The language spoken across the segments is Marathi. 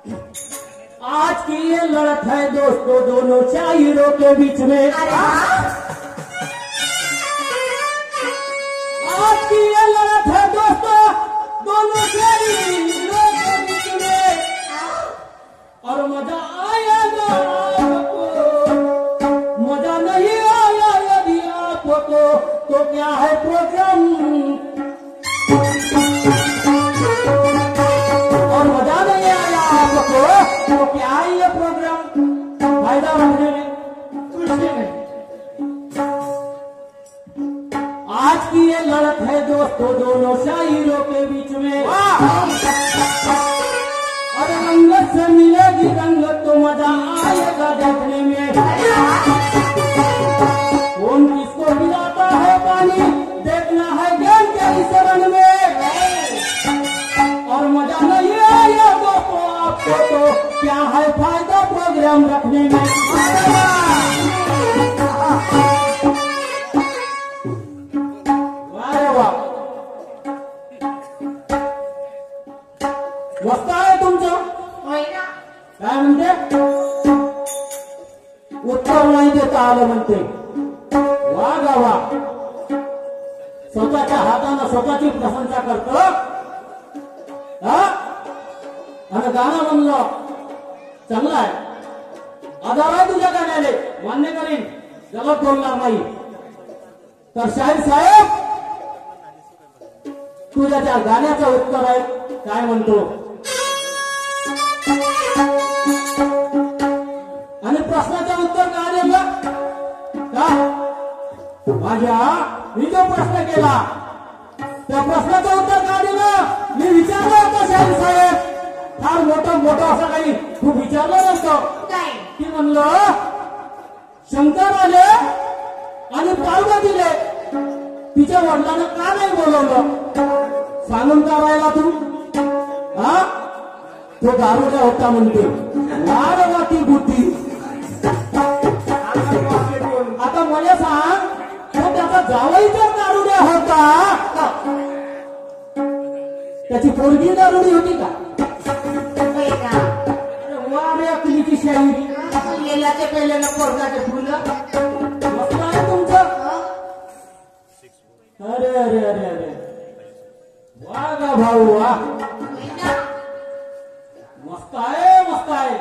आज की ये लड़त है दोस्तों दोनों शायरों के बीच में। आज की ये लड़त है दोस्तों दोनों शायरों के बीच में, और मजा आएगा आपको, मजा नहीं आया यदि आपको तो क्या है प्रोग्राम, और मजा नहीं आया आपको तो क्या है ये प्रोग्राम, फायदा रखने में कुछ नहीं। आज की ये लड़त है दोस्तों दोनों शायरों के बीच में, और रंगत से मिलेगी रंगत तो मजा आएगा देखने में। कौन किसको पिलाता है पानी देखना है ज्ञान के इस रंग में, और मजा नहीं आया दोस्तों आपको तो क्या है फायदा प्रोग्राम रखने में। वाह वाह, मस्त आहे तुमचं काय म्हणते, उत्तर नाही देता आलं म्हणते। वा गा वा, स्वतःच्या हातानं स्वतःची प्रशंसा करतो आणि गाणं म्हणलं चांगलं आहे, आधार आहे तुझ्या गाण्याले, मान्य करीन, गलत बोलणार नाही। तर शाहीर साहेब तुझ्या त्या गाण्याचं उत्तर आहे, काय म्हणतो, आणि प्रश्नाचं उत्तर काय दिलं का माझ्या, मी जो प्रश्न केला त्या प्रश्नाचं उत्तर काय दिलं, मी विचारलं होतं शाहीर साहेब, फार मोठं असं काही खूप विचारलं नसतं की म्हणलं शंकर आले आणि पार्वतीले तिच्या वडिलांना का नाही बोलवलं, सांगून का राहिला तू, हा तो दारुड्या होता म्हणते, वारवाती बुद्धी। आता मला सांग, तो त्याचा जावई जर दारुड्या होता त्याची पोरगी दारुडी होती का, वारे अकलीची शायरी, गेल्याचे पहिले ना पोरगाचे फुलं मस्त आहे तुमचं। अरे अरे अरे अरे, वा गा भाऊ वा, मस्त आहे मस्त आहे।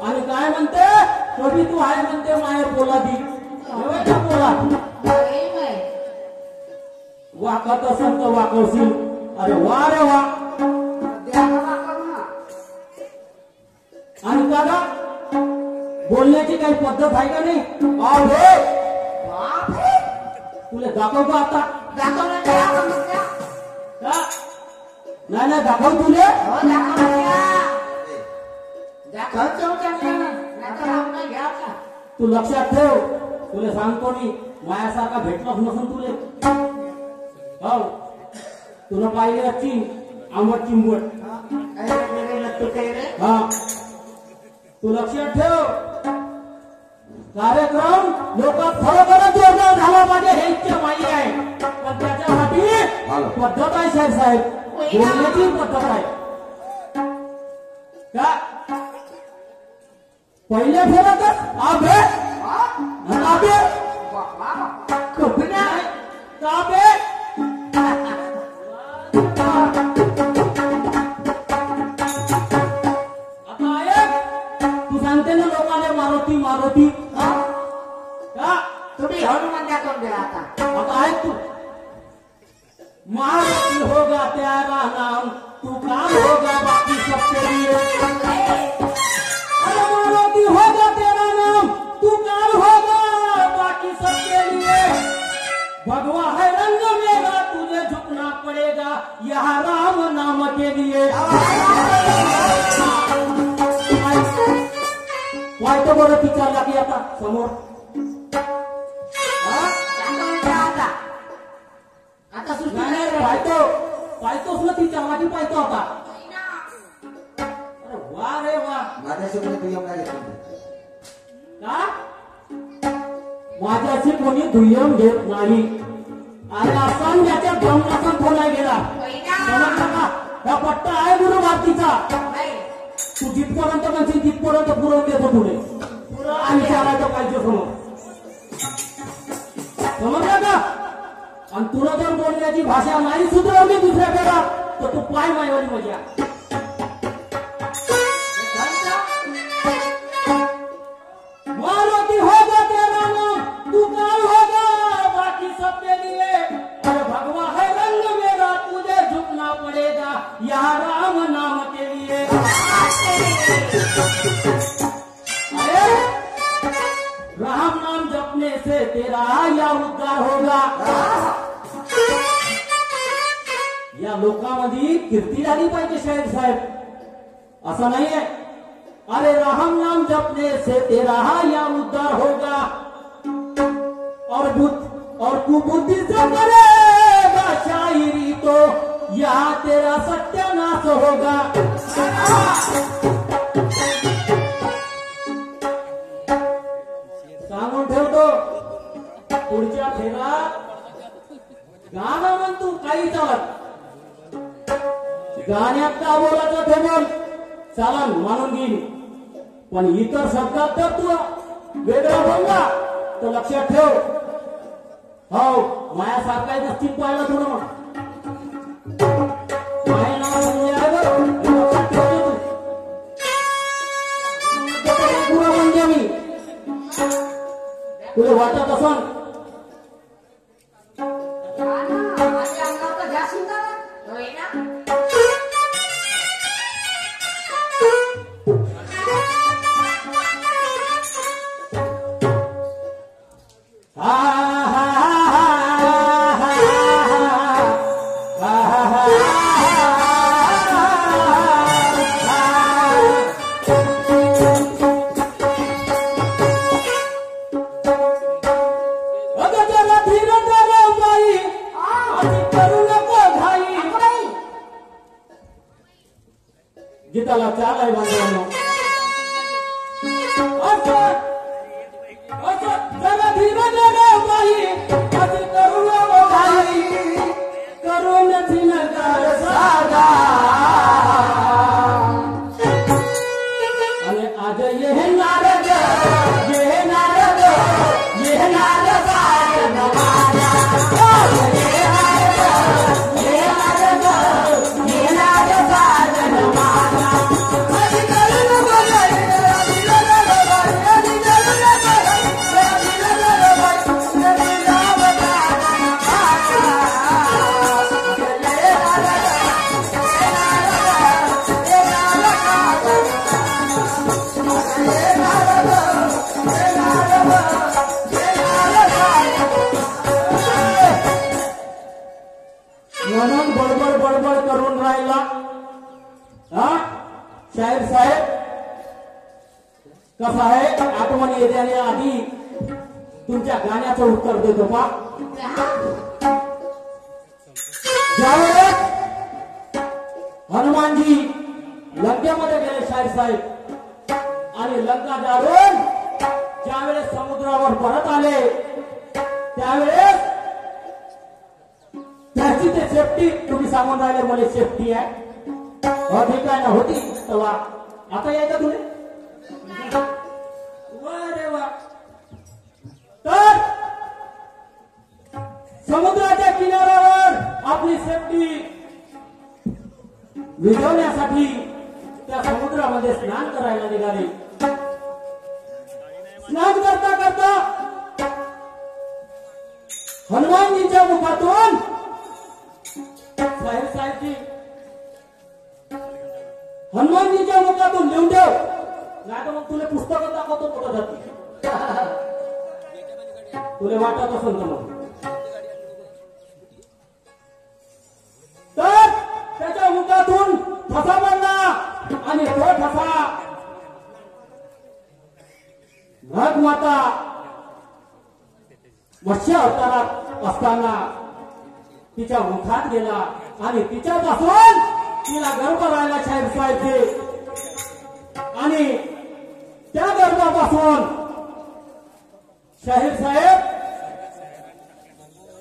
आणि काय म्हणते, कधी तू आहे म्हणते माया पोलादी, पोला वाकत असेल तर वाकवशील, अरे वा रे वा। आणि दादा बोलण्याची काही पद्धत आहे का नाही, तुला दाखव का आता, नाही नाही दाखव तुले, तू लक्षात ठेव, तुला सांगतो मी मायासारखा भेटलाच नसून तुले, हो तुला पाहिजे अच्छी आंबट चिंबट, हा तू लक्षात ठेव, कार्यक्रम लोकात खरोखरच जोरदार झाला पाहिजे हे इच्छा माही आहे, पण त्याच्यासाठी पद्धत आहे शाहीर साहेब, बोलण्याची पद्धत आहे का, पहिल्या फेऱ्यातच आबे आबे कपिना आबे, आता ऐक, तू सांगते ना लोकांना मारुती मारुती का, तुम्ही हनुमान दाखवून दिला आता ऐक तू, मारुती होगा तेरा नाम तू काम होगा बाकी सबके लिए, अरे मारुति होगा तेरा नाम तू काल होगा बाकी सबके लिए, भगवा है रंग मेरा तुझे झुकना पड़ेगा यहाँ राम नाम के लिए। वाईट बरं विचारला की आता समोर, आता पाहतोस ना तिच्या वाटी पाहतो आता, अरे वा रे वा, माझ्यासोबत दुय्यम नाही घेतलं का माझ्याशी कोणी दुय्यम घेत नाही, अरे असा ज्याच्या दम नसन तो नाही गेला, समजलं का, हा पट्टा आहे गुरु भारतीचा. नाही तू जिथपर्यंत म्हणशील तिथपर्यंत पुरवून देतो पुढे. आणि विचारायचं पाहिजे समोर. समजलं का? आणि तुला जर बोलण्याची भाषा नाही सुधारली दुसऱ्याकडे तर तू पाय मायवाली मजा. मारुति होगा तेरा नाम, तू काल होगा बाकी सब के लिए. अरे भगवा है रंग मेरा, तुझे झुकना पड़ेगा यहाँ राम नाम के लिए. अरे राम नाम जपने से तेरा या उद्धार होगा. या लोकांमध्ये कीर्ती झाली पाहिजे शाहीर साहेब, असं नाहीये. अरे राम नाम जपने से तेरा या उद्धार होगा. और कुबुद्धि से करेगा शायरी तो यहाँ तेरा सत्यानाश होगा. सांगून ठेवतो पुढच्या फेरात गाणं म्हण तू काही चालत. गाण्यात का बोलायचं ते बोल, चालन मानून घेईन. पण इतर शब्दात तर तू वेगळा बोलला तर लक्षात ठेव. हो मायासारखा नसतील पाहिला थोडं मग माया नाव म्हणजे आहे बरं, हे लक्षात ठेवतो तू. पुरा म्हणजे मी तुला वाटत असन माझ्या अंगावर तर जास्त उतारा. होय ना? गीताला चाल आहे बांधवांनो. जरा धीरे धीरे बाई अति करुण बाई करुण दिनकर सागा. आणि आज ये नारद ये नारद ये नारद नवाजा. ये नारद ये नारद ये नारद नवाजा. म्हणून बडबड बडबड करून राहिला हा शाहीर साहेब. कसं आहे आठवणी येण्याने आधी तुमच्या गाण्याचं उत्तर देतो पा. ज्यावेळेस हनुमानजी लंकेमध्ये गेले शाहीर साहेब आणि लंका जाळून ज्यावेळेस समुद्रावर परत आले त्यावेळेस त्याची ते सेफ्टी तुम्ही सांगून राहिले मला सेफ्टी आहे. हो ठीक आहे ना होती तेव्हा आता यायचं तुले रे वा. तर समुद्राच्या किनाऱ्यावर आपली सेफ्टी विझवण्यासाठी त्या समुद्रामध्ये स्नान करायला निघाले. स्नान करता करता हनुमानजीच्या मुखातून साहेब साहेबजी हनुमानजीच्या मुखातून लिहून ठेव नाही तर मग तुला पुस्तकं दाखवतो कुठं जाते. तुला वाटत असेल तर मग तर त्याच्या मुखातून ठसा पडला आणि तो ठसा नागमाता मत्स्य अवतारात असताना तिच्या मुखात गेला आणि तिच्यापासून तिला गर्भ राहिला शाहीर साहेबचे. आणि त्या गर्भापासून शाहीर साहेब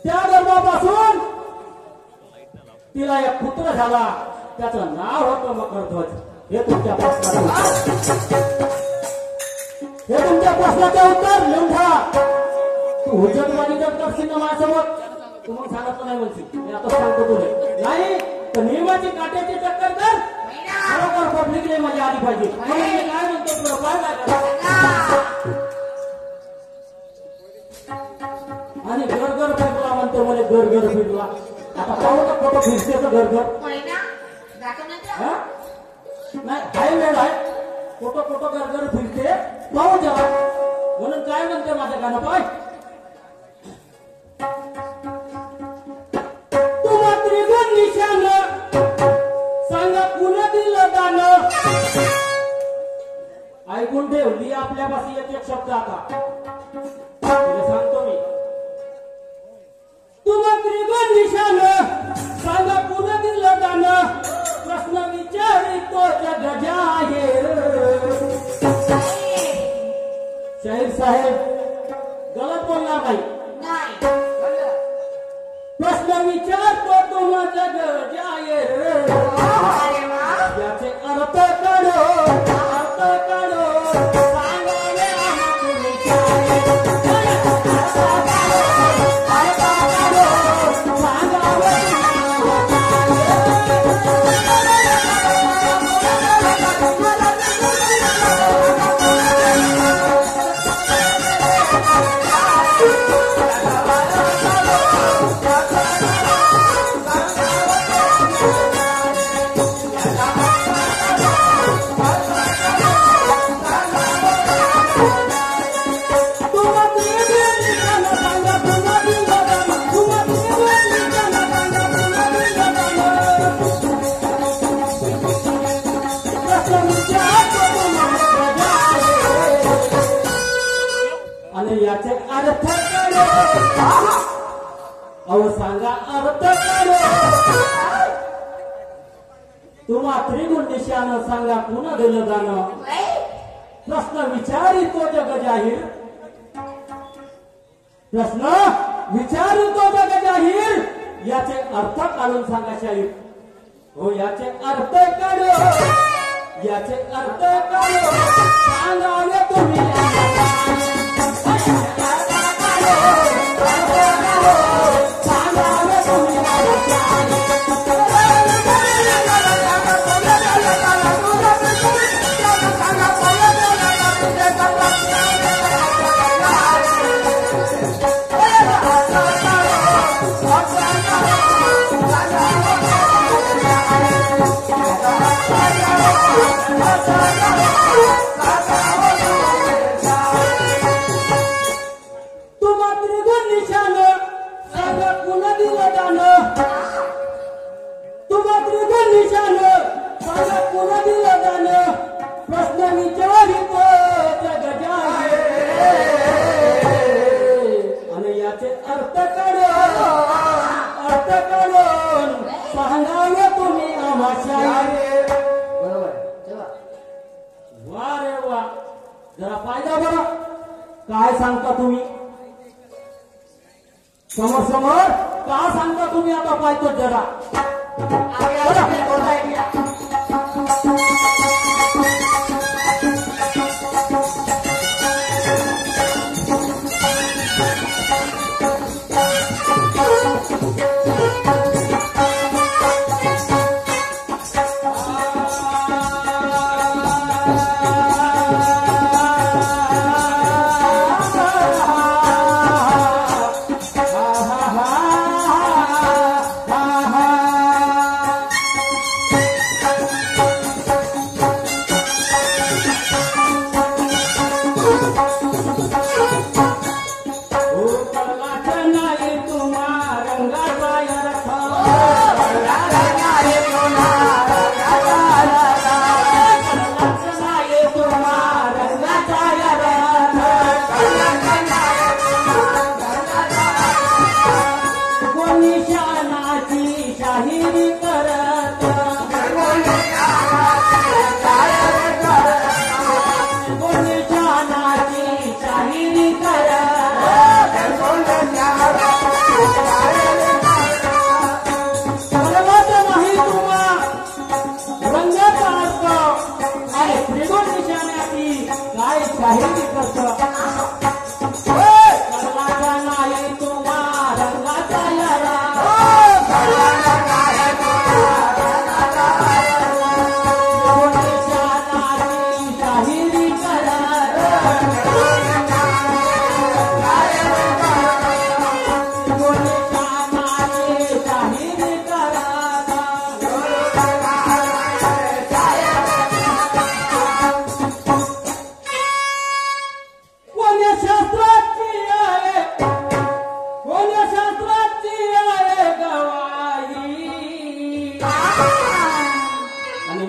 त्या गर्भापासून तिला एक पुत्र झाला त्याचं नाव होतं मकरध्वज. हे तुमच्या प्रश्नाचे उत्तर लिहून ठेवा. तू हुजतवाणी जर करशील ना माझ्यासोबत तू मग सांगत नाही म्हणशील. मी आता सांगतो तुला नाही तर नियमाची काट्याची चक्कर कर. खरोखर पब्लिकने मजा आली पाहिजे. म्हणून मी काय म्हणतो तुला काय आणि घर फिरला म्हणतो मला घर फिरला. आता पाहू का फोटो फिरते घर नाही काही वेळ आहे. फोटो घर फिरते पाहू जरा. म्हणून काय म्हणते माझ्या गाणं पाय. तुम्हा त्रिगुण निशान सांगा पुन्हा दिलं गाणं. ऐकून ठेवली आपल्यापाशी एक शब्द आता तुला सांगतो मी. तुम्हा त्रिगुण निशान सांगा पुन्हा दिलं गाणं. प्रश्न विचारितो जग जाहीर. शाहीर साहेब गलत बोलणार नाही. प्रश्न विचारतो तुम्हा जग जाहीर. याचे अर्थ काढो सांगावे तुम्ही याचे अर्थ काढो. अहो सांगा अर्थ काढो. तुम्हा त्रिगुण निशान सांगा पुन्हा दिलं गाणं. प्रश्न विचारितो जग जाहीर. प्रश्न विचारितो जग जाहीर. याचे अर्थ काढून सांगा शाहीर. हो याचे अर्थ काढो. याचे अर्थ काढो सांगावे तुम्ही. तुम्हा त्रिगुण निशान सांगा पुन्हा दिलं गाणं. तुम्हा त्रिगुण निशान सांगा पुन्हा दिलं गाणं. प्रश्न विचारितो जग जाहीर. आणि याचे अर्थ काढून सांगावे तुम्ही आम्हा शाहीर. वा रे वा. जरा फायदा बरं काय सांगता तुम्ही समोर का सांगता तुम्ही आता पाहतो जरा. शाहिरी करतो कर्णाचा नाही तुम्हा रंगाचा यारा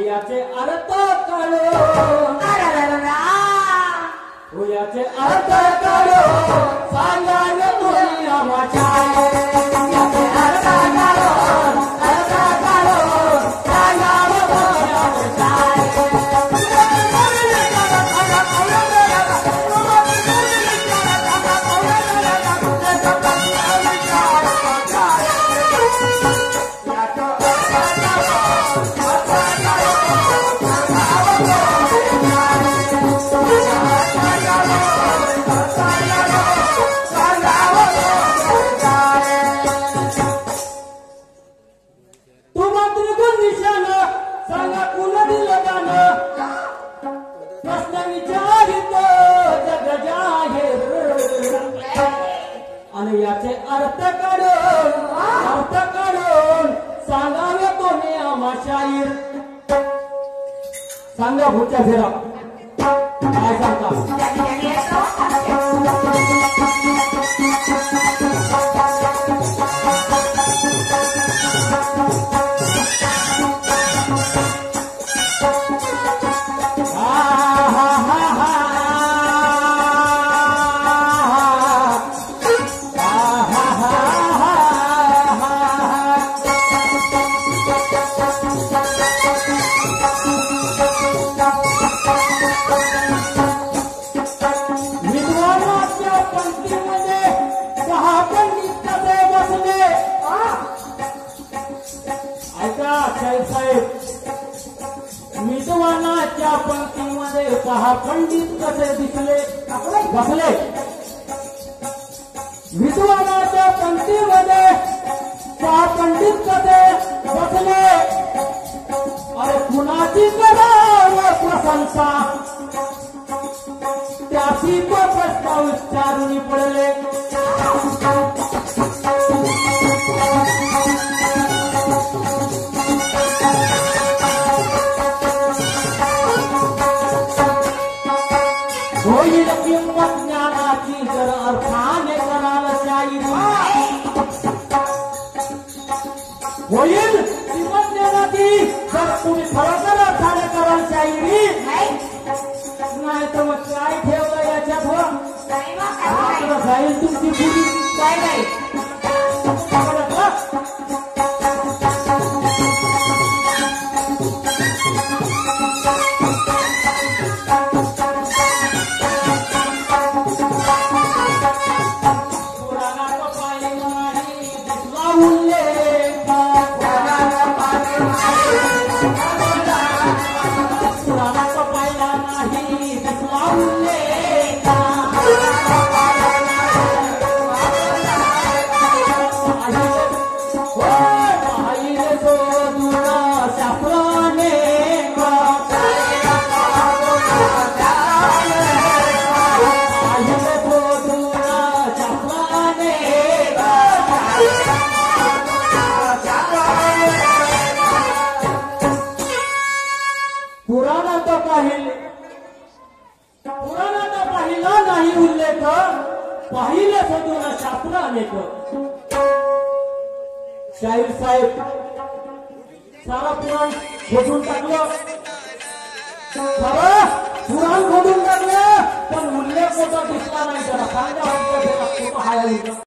याचे अर्थ काढो याचे अर्थ काढो सांगायला तुम्ही आम्हाच्या याचे अर्थ काढो सांगायला तुम्ही आम्हाच्या सांगा कुण दिलं गाणं प्रश्न विचारित जग जाहीर आणि याचे अर्थ काढून सांगावे कोणी आम्हा शाहीर सांगा पुढच्या फेरा काय सांगता विद्वानाच्या पंक्तीमध्ये पहा पंडित कसे दिसले बसले विद्वानाच्या पंक्तीमध्ये पहा पंडित कसे बसले अरे कुणाची करावं प्रशंसा त्याची तो प्रश्न उच्चारून पडले होईल किंमत ज्ञानाची जर अर्थाने कराल शाहिरी होईल किंमत ज्ञानाची जर तुम्ही खरोखर अर्थाने कराल शाहिरी नाही तर मग काय ठेवलं याच्यात जाईल तुमची पुरी काय नाही पुराणात पाहिला नाही उल्लेख पाहिले शोधून शास्त्र अनेक शाहीर साहेब सारा पुराण खोदून टाकलं पुराण खोदून टाकलं पण उल्लेख होता दिसला नाही त्याला सांगा